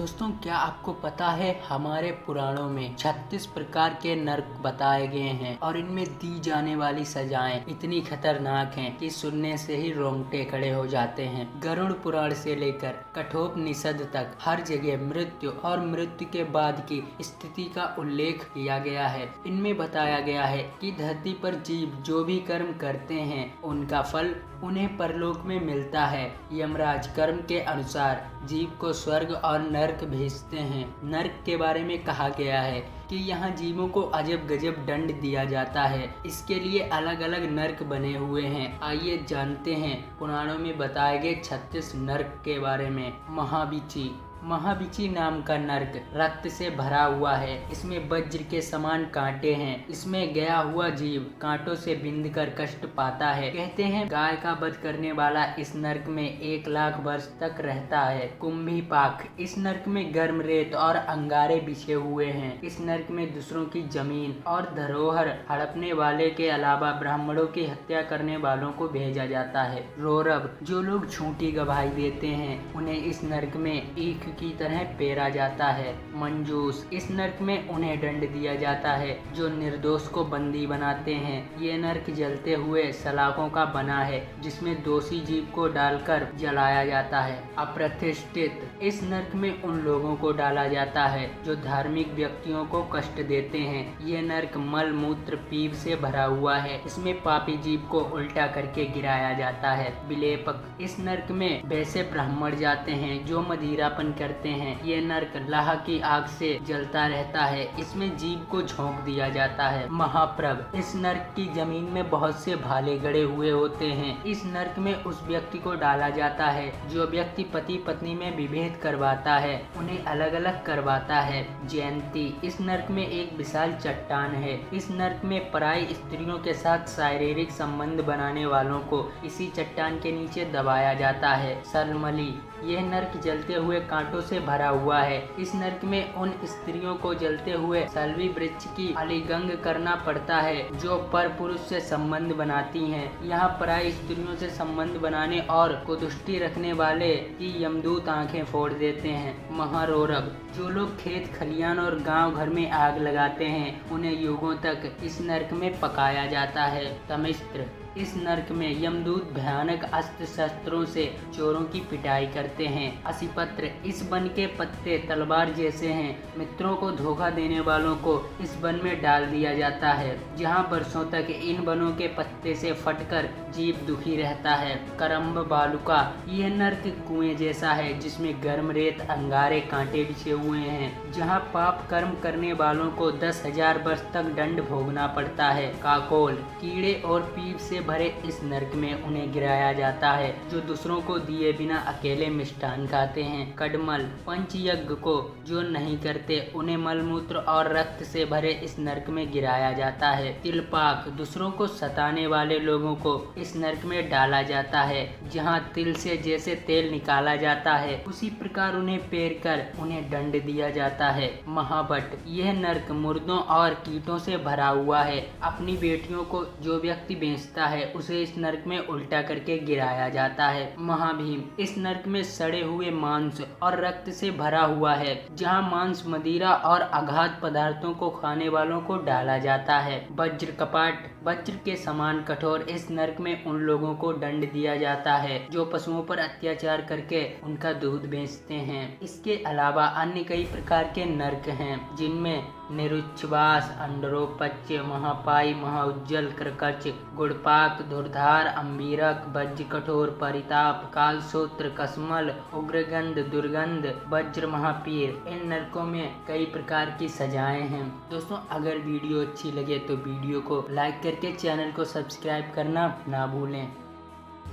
दोस्तों, क्या आपको पता है हमारे पुराणों में 36 प्रकार के नर्क बताए गए हैं और इनमें दी जाने वाली सजाएं इतनी खतरनाक हैं कि सुनने से ही रोंगटे खड़े हो जाते हैं। गरुड़ पुराण से लेकर कठोपनिषद तक हर जगह मृत्यु और मृत्यु के बाद की स्थिति का उल्लेख किया गया है। इनमें बताया गया है कि धरती पर जीव जो भी कर्म करते हैं उनका फल उन्हें परलोक में मिलता है। यमराज कर्म के अनुसार जीव को स्वर्ग और नर्क भेजते हैं। नर्क के बारे में कहा गया है कि यहाँ जीवों को अजब गजब दंड दिया जाता है। इसके लिए अलग अलग नर्क बने हुए हैं। आइए जानते हैं पुराणों में बताए गए 36 नर्क के बारे में। महाबीची नाम का नर्क रक्त से भरा हुआ है। इसमें वज्र के समान कांटे हैं। इसमें गया हुआ जीव कांटों से बिंधकर कष्ट पाता है। कहते हैं गाय का वध करने वाला इस नर्क में 1 लाख वर्ष तक रहता है। कुंभीपाक, इस नर्क में गर्म रेत और अंगारे बिछे हुए हैं। इस नर्क में दूसरों की जमीन और धरोहर हड़पने वाले के अलावा ब्राह्मणों की हत्या करने वालों को भेजा जाता है। रौरव, जो लोग झूठी गवाही देते हैं उन्हें इस नर्क में ईख की तरह पेरा जाता है। मंजूस, इस नर्क में उन्हें दंड दिया जाता है जो निर्दोष को बंदी बनाते हैं। ये नर्क जलते हुए सलाखों का बना है जिसमें दोषी जीव को डालकर जलाया जाता है। अप्रतिष्ठित, इस नर्क में उन लोगों को डाला जाता है जो धार्मिक व्यक्तियों को कष्ट देते हैं। ये नर्क मल मूत्र पीप से भरा हुआ है। इसमें पापी जीव को उल्टा करके गिराया जाता है। विलेपक, इस नर्क में वैसे ब्राह्मण जाते हैं जो मदिरापन करते हैं। ये नर्क लाह की आग से जलता रहता है। इसमें जीव को झोंक दिया जाता है। महाप्रभ, इस नर्क की जमीन में बहुत से भाले गड़े हुए होते हैं। इस नर्क में उस व्यक्ति को डाला जाता है जो व्यक्ति पति पत्नी में विभेद करवाता है, उन्हें अलग अलग करवाता है। जयंती, इस नर्क में एक विशाल चट्टान है। इस नर्क में पराई स्त्रियों के साथ शारीरिक संबंध बनाने वालों को इसी चट्टान के नीचे दबाया जाता है। सरमली, यह नर्क जलते हुए कांटों से भरा हुआ है। इस नर्क में उन स्त्रियों को जलते हुए सलवी वृक्ष की अलिगंग करना पड़ता है जो पर पुरुष से संबंध बनाती हैं। यहाँ पराई स्त्रियों से संबंध बनाने और कुदुष्टि रखने वाले की यमदूत आंखें फोड़ देते हैं। महारौरव, जो लोग खेत खलियान और गांव घर में आग लगाते हैं उन्हें युगों तक इस नर्क में पकाया जाता है। तमिस्त्र, इस नर्क में यमदूत भयानक अस्त्र शस्त्रों से चोरों की पिटाई करते हैं। असिपत्र, इस वन के पत्ते तलवार जैसे हैं। मित्रों को धोखा देने वालों को इस वन में डाल दिया जाता है जहां वर्षों तक इन वनों के पत्ते से फटकर जीव दुखी रहता है। करम्ब बालुका, यह नर्क कुएं जैसा है जिसमें गर्म रेत अंगारे कांटे बिछे हुए हैं जहां पाप कर्म करने वालों को 10,000 वर्ष तक दंड भोगना पड़ता है। काकोल, कीड़े और पीप से भरे इस नर्क में उन्हें गिराया जाता है जो दूसरों को दिए बिना अकेले मिष्ठान खाते हैं। कडमल, पंचयज्ञ को जो नहीं करते उन्हें मलमूत्र और रक्त से भरे इस नर्क में गिराया जाता है। तिलपाक, दूसरों को सताने वाले लोगों को इस नर्क में डाला जाता है जहां तिल से जैसे तेल निकाला जाता है उसी प्रकार उन्हें पेर कर उन्हें दंड दिया जाता है। महाभट, यह नर्क मुर्दों और कीटों से भरा हुआ है। अपनी बेटियों को जो व्यक्ति बेचता है उसे इस नर्क में उल्टा करके गिराया जाता है। महाभीम, इस नर्क में सड़े हुए मांस और रक्त से भरा हुआ है जहां मांस, मदिरा और अघात पदार्थों को खाने वालों को डाला जाता है। वज्र कपाट, वज्र के समान कठोर इस नर्क में उन लोगों को दंड दिया जाता है जो पशुओं पर अत्याचार करके उनका दूध बेचते हैं। इसके अलावा अन्य कई प्रकार के नर्क हैं जिनमें निरुच्छ्वास, अंडरोपच्य, महापाई, महाउज्जल, कृकच, गुड़पाक, धुरधार, अम्बीरक, वज्र कठोर, परिताप, कालसूत्र, कसमल, उग्रगंध, दुर्गंध, वज्र महापीर, इन नर्कों में कई प्रकार की सजाएं हैं। दोस्तों, अगर वीडियो अच्छी लगे तो वीडियो को लाइक करके चैनल को सब्सक्राइब करना ना भूलें।